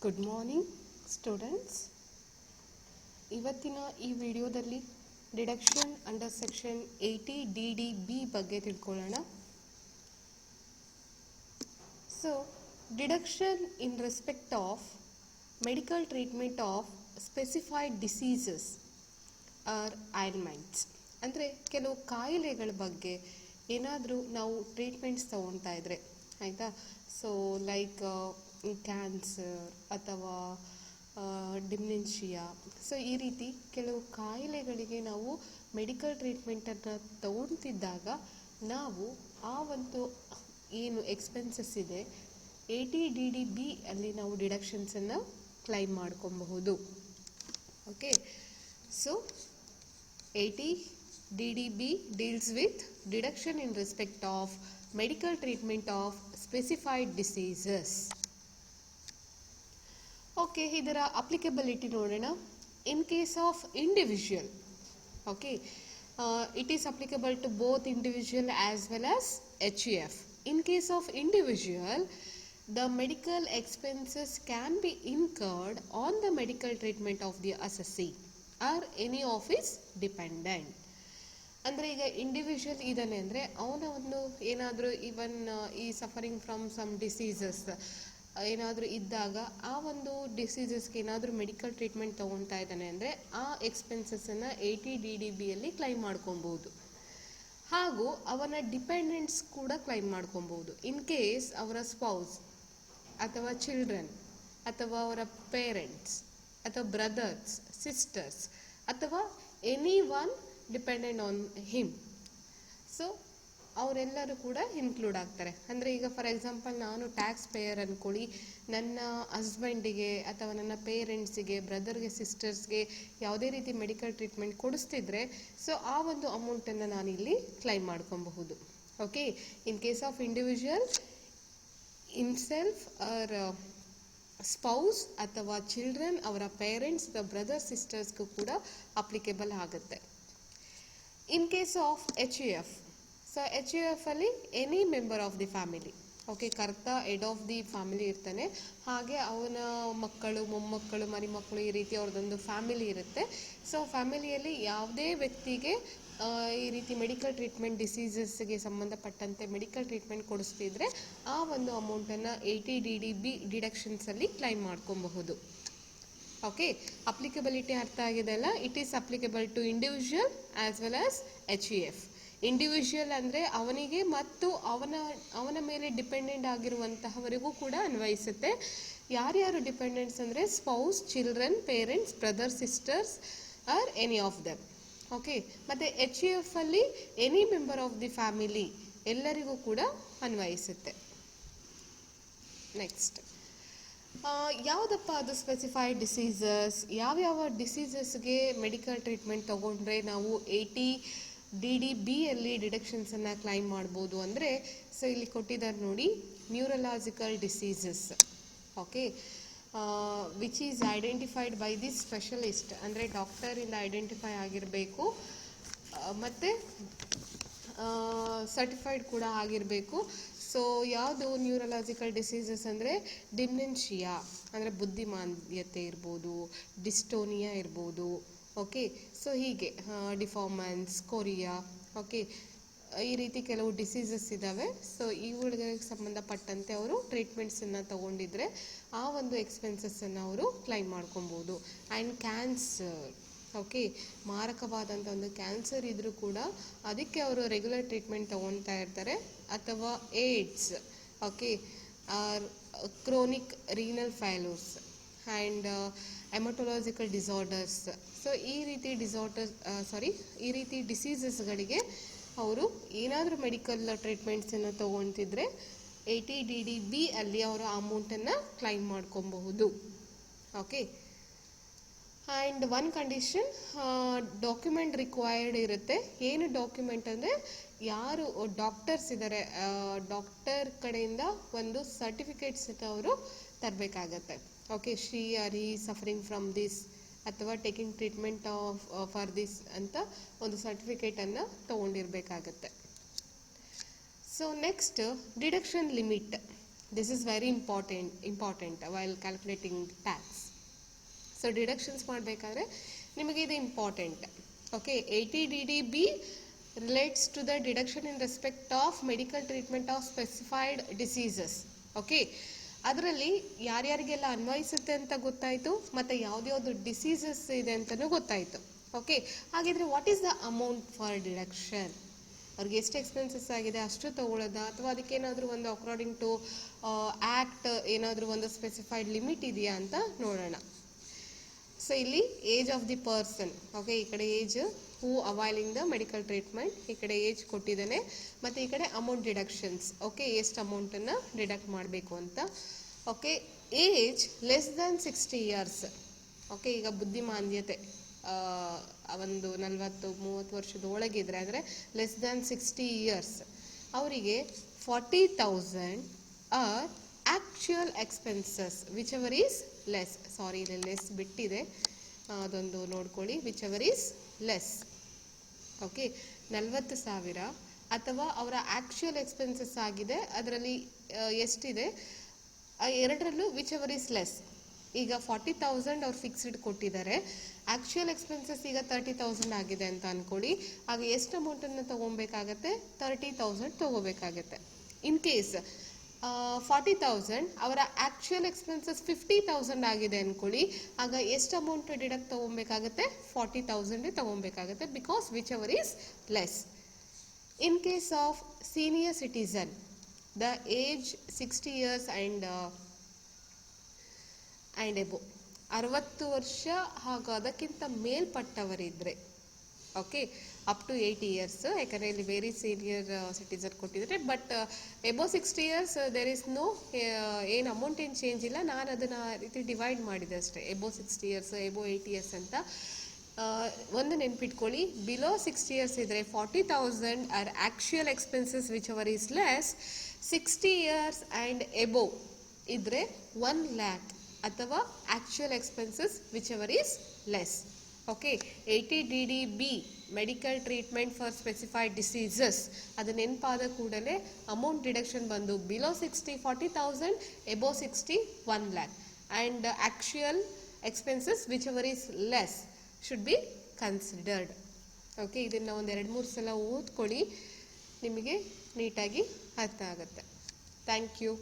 Good morning students. ಇವತ್ತಿನ ಈ ವಿಡಿಯೋದಲ್ಲಿ ಡಿಡಕ್ಷನ್ ಅಂಡರ್ ಸೆಕ್ಷನ್ 80 DDB ಬಗ್ಗೆ ತಿಳ್ಕೊಳ್ಳೋಣ. So deduction in respect of medical treatment of specified diseases or ailments ಅಂದರೆ ಕೆಲವು ಕಾಯಿಲೆಗಳ ಬಗ್ಗೆ ಏನಾದರೂ ನಾವು ಟ್ರೀಟ್ಮೆಂಟ್ಸ್ ತೊಗೊಳ್ತಾ ಇದ್ರೆ ಆಯಿತಾ. ಸೊ ಲೈಕ್ ಕ್ಯಾನ್ಸರ್ ಅಥವಾ ಡಿಮೆನ್ಷಿಯಾ, ಸೊ ಈ ರೀತಿ ಕೆಲವು ಕಾಯಿಲೆಗಳಿಗೆ ನಾವು ಮೆಡಿಕಲ್ ಟ್ರೀಟ್ಮೆಂಟನ್ನು ತಗೊಳ್ತಿದ್ದಾಗ ನಾವು ಆ ಒಂದು ಏನು ಎಕ್ಸ್ಪೆನ್ಸಸ್ ಇದೆ 80 DDB ಅಲ್ಲಿ ನಾವು ಡಿಡಕ್ಷನ್ಸನ್ನು ಕ್ಲೈಮ್ ಮಾಡ್ಕೊಬಹುದು. Okay, so 80 DDB deals with deduction in respect of medical treatment of specified diseases. Okay, ಇದರ ಅಪ್ಲಿಕಬಿಲಿಟಿ ನೋಡೋಣ. In case of individual, okay, it is applicable to both individual as well as HUF. In case of individual, the medical expenses can be incurred on the medical treatment of the assessee or any of his dependent. ಅಂದರೆ ಈಗ individual ಇದ್ದಾನೆ ಅಂದರೆ ಅವನ ಒಂದು ಏನಾದರೂ even ಈ suffering from some diseases ಏನಾದರೂ ಇದ್ದಾಗ ಆ ಒಂದು ಡಿಸೀಸಸ್ಗೆ ಏನಾದರೂ ಮೆಡಿಕಲ್ ಟ್ರೀಟ್ಮೆಂಟ್ ತೊಗೊಳ್ತಾ ಇದ್ದಾನೆ ಅಂದರೆ ಆ ಎಕ್ಸ್ಪೆನ್ಸಸ್ಸನ್ನು 80 DDBಯಲ್ಲಿ ಕ್ಲೈಮ್ ಮಾಡ್ಕೊಬೋದು. ಹಾಗೂ ಅವನ ಡಿಪೆಂಡೆಂಟ್ಸ್ ಕೂಡ ಕ್ಲೈಮ್ ಮಾಡ್ಕೊಬೋದು. ಇನ್ ಕೇಸ್ ಅವರ ಸ್ಪೌಸ್ ಅಥವಾ ಚಿಲ್ಡ್ರನ್ ಅಥವಾ ಅವರ ಪೇರೆಂಟ್ಸ್ ಅಥವಾ ಬ್ರದರ್ಸ್, ಸಿಸ್ಟರ್ಸ್ ಅಥವಾ any one dependent on him, so ಅವರೆಲ್ಲರೂ ಕೂಡ ಇನ್ಕ್ಲೂಡ್ ಆಗ್ತಾರೆ. ಅಂದರೆ ಈಗ ಫಾರ್ ಎಕ್ಸಾಂಪಲ್ ನಾನು ಟ್ಯಾಕ್ಸ್ ಪೇಯರ್ ಅಂದ್ಕೊಳ್ಳಿ, ನನ್ನ ಹಸ್ಬೆಂಡಿಗೆ ಅಥವಾ ನನ್ನ ಪೇರೆಂಟ್ಸಿಗೆ, ಬ್ರದರ್ಗೆ, ಸಿಸ್ಟರ್ಸ್ಗೆ ಯಾವುದೇ ರೀತಿ ಮೆಡಿಕಲ್ ಟ್ರೀಟ್ಮೆಂಟ್ ಕೊಡಿಸ್ತಿದ್ರೆ ಸೊ ಆ ಒಂದು ಅಮೌಂಟನ್ನು ನಾನಿಲ್ಲಿ ಕ್ಲೈಮ್ ಮಾಡ್ಕೊಬಹುದು. Okay, in case of individual himself or spouse ಅಥವಾ ಚಿಲ್ಡ್ರನ್, ಅವರ ಪೇರೆಂಟ್ಸ್, ಬ್ರದರ್, ಸಿಸ್ಟರ್ಸ್ಗೂ ಕೂಡ ಅಪ್ಲಿಕೇಬಲ್ ಆಗುತ್ತೆ. In case of HUF, so HUF ಅಲ್ಲಿ any member of the family, okay, karta head of the family ಇರ್ತಾನೆ, ಹಾಗೆ ಅವನ ಮಕ್ಕಳು, ಮೊಮ್ಮಕ್ಕಳು, ಮರಿಮಕ್ಕಳು, ಈ ರೀತಿ ಅವ್ರದ್ದೊಂದು ಫ್ಯಾಮಿಲಿ ಇರುತ್ತೆ. ಸೊ ಫ್ಯಾಮಿಲಿಯಲ್ಲಿ ಯಾವುದೇ ವ್ಯಕ್ತಿಗೆ ಈ ರೀತಿ ಮೆಡಿಕಲ್ ಟ್ರೀಟ್ಮೆಂಟ್ ಡಿಸೀಸಸ್ಗೆ ಸಂಬಂಧಪಟ್ಟಂತೆ ಮೆಡಿಕಲ್ ಟ್ರೀಟ್ಮೆಂಟ್ ಕೊಡಿಸ್ತಿದ್ರೆ ಆ ಒಂದು ಅಮೌಂಟನ್ನು 80 DDB ಡಿಡಕ್ಷನ್ಸಲ್ಲಿ ಕ್ಲೈಮ್ ಮಾಡ್ಕೊಬಹುದು. ಓಕೆ, ಅಪ್ಲಿಕಬಿಲಿಟಿ ಅರ್ಥ ಆಗಿದೆ ಅಲ್ಲ. It is applicable to individual as well as HUF. Individual ಅಂದರೆ ಅವನಿಗೆ ಮತ್ತು ಅವನ ಮೇಲೆ ಡಿಪೆಂಡೆಂಟ್ ಆಗಿರುವಂತಹವರಿಗೂ ಕೂಡ ಅನ್ವಯಿಸುತ್ತೆ. ಯಾರ್ಯಾರು ಡಿಪೆಂಡೆಂಟ್ಸ್ ಅಂದರೆ spouse, children, parents, brother, sisters R any of them. Okay, ಮತ್ತು HUF ಅಲ್ಲಿ any member of the family ಎಲ್ಲರಿಗೂ ಕೂಡ ಅನ್ವಯಿಸುತ್ತೆ. ನೆಕ್ಸ್ಟ್, ಯಾವುದಪ್ಪ ಅದು ಸ್ಪೆಸಿಫೈಡ್ ಡಿಸೀಸಸ್? ಯಾವ್ಯಾವ ಡಿಸೀಸಸ್ಗೆ ಮೆಡಿಕಲ್ ಟ್ರೀಟ್ಮೆಂಟ್ ತೊಗೊಂಡ್ರೆ ನಾವು 80 DDBಯಲ್ಲಿ ಡಿಡಕ್ಷನ್ಸನ್ನು ಕ್ಲೈಮ್ ಮಾಡ್ಬೋದು ಅಂದರೆ, ಸೊ ಇಲ್ಲಿ ಕೊಟ್ಟಿದ್ದಾರೆ ನೋಡಿ, neurological diseases, okay, which is identified by the specialist, ಅಂದರೆ ಡಾಕ್ಟರಿಂದ ಐಡೆಂಟಿಫೈ ಆಗಿರಬೇಕು ಮತ್ತು ಸರ್ಟಿಫೈಡ್ ಕೂಡ ಆಗಿರಬೇಕು. ಸೊ ಯಾವುದು ನ್ಯೂರಲಾಜಿಕಲ್ ಡಿಸೀಸಸ್ ಅಂದರೆ ಡಿಮೆನ್ಷಿಯಾ ಅಂದರೆ ಬುದ್ಧಿಮಾಂದ್ಯತೆ ಇರ್ಬೋದು, ಡಿಸ್ಟೋನಿಯಾ ಇರ್ಬೋದು, ಓಕೆ, ಸೊ ಹೀಗೆ ಡಿಫಾರ್ಮೆನ್ಸ್, ಕೊರಿಯಾ, ಓಕೆ, ಈ ರೀತಿ ಕೆಲವು ಡಿಸೀಸಸ್ ಇದ್ದಾವೆ. ಸೊ ಇವುಗಳಿಗೆ ಸಂಬಂಧಪಟ್ಟಂತೆ ಅವರು ಟ್ರೀಟ್ಮೆಂಟ್ಸನ್ನು ತಗೊಂಡಿದ್ರೆ ಆ ಒಂದು ಎಕ್ಸ್ಪೆನ್ಸಸ್ಸನ್ನು ಅವರು ಕ್ಲೈಮ್ ಮಾಡ್ಕೊಬೋದು. ಆ್ಯಂಡ್ ಕ್ಯಾನ್ಸರ್, ಓಕೆ, ಮಾರಕವಾದಂಥ ಒಂದು ಕ್ಯಾನ್ಸರ್ ಇದ್ದರೂ ಕೂಡ ಅದಕ್ಕೆ ಅವರು ರೆಗ್ಯುಲರ್ ಟ್ರೀಟ್ಮೆಂಟ್ ತೊಗೊಳ್ತಾ ಇರ್ತಾರೆ. ಅಥವಾ AIDS, okay, chronic renal failures and haematological disorders. So ಈ ರೀತಿ ಡಿಸೀಸಸ್ಗಳಿಗೆ ಅವರು ಏನಾದರೂ ಮೆಡಿಕಲ್ ಟ್ರೀಟ್ಮೆಂಟ್ಸನ್ನು ತೊಗೊಳ್ತಿದ್ರೆ 80 DDB ಅಲ್ಲಿ ಅವರ ಅಮೌಂಟನ್ನು ಕ್ಲೈಮ್ ಮಾಡ್ಕೊಬಹುದು. Okay, and one condition, document required ಇರುತ್ತೆ. ಏನು ಡಾಕ್ಯುಮೆಂಟ್ ಅಂದರೆ ಯಾರು ಡಾಕ್ಟರ್ಸ್ ಇದ್ದಾರೆ, ಡಾಕ್ಟರ್ ಕಡೆಯಿಂದ ಒಂದು ಸರ್ಟಿಫಿಕೇಟ್ಸ್ ಅವರು ತರಬೇಕಾಗತ್ತೆ. Okay, she or he suffering from this ಅಥವಾ ಟೇಕಿಂಗ್ ಟ್ರೀಟ್ಮೆಂಟ್ ಫಾರ್ ದಿಸ್ ಅಂತ ಒಂದು ಸರ್ಟಿಫಿಕೇಟನ್ನು ತೊಗೊಂಡಿರಬೇಕಾಗತ್ತೆ. So next, deduction limit. This is very important while calculating tax. So deductions ಮಾಡಬೇಕಾದ್ರೆ ನಿಮಗೆ ಇದು important. Okay, 80DDB relates to the deduction in respect of medical treatment of specified diseases. Okay, ಅದರಲ್ಲಿ ಯಾರ್ಯಾರಿಗೆಲ್ಲ ಅನ್ವಯಿಸುತ್ತೆ ಅಂತ ಗೊತ್ತಾಯಿತು, ಮತ್ತು ಯಾವ್ದ್ಯಾವ್ದು ಡಿಸೀಸಸ್ ಇದೆ ಅಂತಲೂ ಗೊತ್ತಾಯಿತು. ಓಕೆ, ಹಾಗಿದ್ರೆ what is the amount for deduction? ಅವ್ರಿಗೆ ಎಷ್ಟು ಎಕ್ಸ್ಪೆನ್ಸಸ್ ಆಗಿದೆ ಅಷ್ಟು ತೊಗೊಳ್ಳೋದಾ, ಅಥವಾ ಅದಕ್ಕೇನಾದರೂ ಒಂದು ಅಕಾರ್ಡಿಂಗ್ ಟು ಆ್ಯಕ್ಟ್ ಏನಾದರೂ ಒಂದು ಸ್ಪೆಸಿಫೈಡ್ ಲಿಮಿಟ್ ಇದೆಯಾ ಅಂತ ನೋಡೋಣ. ಸೊ ಇಲ್ಲಿ age of the person. Okay, ಈ ಕಡೆ age who availing the medical treatment, ಈ ಕಡೆ ಏಜ್ ಕೊಟ್ಟಿದ್ದಾನೆ, ಮತ್ತು ಈ ಕಡೆ ಅಮೌಂಟ್ ಡಿಡಕ್ಷನ್ಸ್. ಓಕೆ, ಎಷ್ಟು ಅಮೌಂಟನ್ನು ಡಿಡಕ್ಟ್ ಮಾಡಬೇಕು ಅಂತ. Okay, age less than 60 years. Okay, ಈಗ ಬುದ್ಧಿಮಾಂದ್ಯತೆ ಒಂದು 40-30 ವರ್ಷದ ಒಳಗಿದ್ರೆ, ಅಂದರೆ ಲೆಸ್ ದ್ಯಾನ್ 60 ಇಯರ್ಸ್, ಅವರಿಗೆ 40,000 or actual expenses whichever is less. Sorry, ಇಲ್ಲಿ ಲೆಸ್ ಬಿಟ್ಟಿದೆ, ಅದೊಂದು ನೋಡ್ಕೊಳ್ಳಿ. Whichever is less. Okay, 40,000 ಅಥವಾ ಅವರ ಆ್ಯಕ್ಚುಯಲ್ ಎಕ್ಸ್ಪೆನ್ಸಸ್ ಆಗಿದೆ, ಅದರಲ್ಲಿ ಎಷ್ಟಿದೆ ಎರಡರಲ್ಲೂ ವಿಚ್ ಎವರ್ ಈಸ್ ಲೆಸ್. ಈಗ 40,000 ಅವ್ರು ಫಿಕ್ಸ್ಡ್ ಕೊಟ್ಟಿದ್ದಾರೆ, ಆ್ಯಕ್ಚುಯಲ್ ಎಕ್ಸ್ಪೆನ್ಸಸ್ ಈಗ 30,000 ಆಗಿದೆ ಅಂತ ಅಂದ್ಕೊಳ್ಳಿ. ಆಗ ಎಷ್ಟು ಅಮೌಂಟನ್ನು ತೊಗೊಬೇಕಾಗತ್ತೆ? 30,000 ತೊಗೋಬೇಕಾಗತ್ತೆ. ಇನ್ ಕೇಸ್ 40,000 ಅವರ ಆ್ಯಕ್ಚುಯಲ್ ಎಕ್ಸ್ಪೆನ್ಸಸ್ 50,000 ಆಗಿದೆ ಅಂದ್ಕೊಳ್ಳಿ, ಆಗ ಎಷ್ಟು ಅಮೌಂಟ್ ಡಿಡಕ್ಟ್ ತೊಗೊಬೇಕಾಗತ್ತೆ? 40,000 ತೊಗೊಬೇಕಾಗತ್ತೆ, because whichever is less. In case of senior citizen, the age 60 years and above, 60 ವರ್ಷ ಹಾಗೂ ಅದಕ್ಕಿಂತ ಮೇಲ್ಪಟ್ಟವರಿದ್ದರೆ, ಓಕೆ, ಅಪ್ ಟು 80 ಇಯರ್ಸ್, ಯಾಕಂದರೆ ಇಲ್ಲಿ ವೆರಿ ಸೀನಿಯರ್ ಸಿಟಿಸನ್ ಕೊಟ್ಟಿದ್ದಾರೆ. But above 60 years there is no ಏನು ಅಮೌಂಟ್ ಏನು ಚೇಂಜ್ ಇಲ್ಲ. ನಾನು ಅದನ್ನು ರೀತಿ ಡಿವೈಡ್ ಮಾಡಿದೆ ಅಷ್ಟೇ, ಎಬೋ 60 ಇಯರ್ಸ್, ಎಬೋ 80 ಇಯರ್ಸ್ ಅಂತ. ಒಂದು ನೆನ್ಪಿಟ್ಕೊಳ್ಳಿ, ಬಿಲೋ 60 ಇಯರ್ಸ್ ಇದ್ದರೆ 40,000 or actual expenses whichever is less. 60 years and above ಇದ್ದರೆ 1 lakh ಅಥವಾ actual expenses whichever is less. Okay, 80DDB medical treatment for specified diseases, ಅದು ನೆನಪಾದ ಕೂಡಲೇ ಅಮೌಂಟ್ ಡಿಡಕ್ಷನ್ ಬಂದು below 60 40,000, above 60 1 lakh, and actual expenses whichever is less should be considered. Okay, ಇದನ್ನು ಒಂದು 2-3 ಸಲ ಓದ್ಕೊಳ್ಳಿ, ನಿಮಗೆ ನೀಟಾಗಿ ಅರ್ಥ ಆಗುತ್ತೆ. Thank you.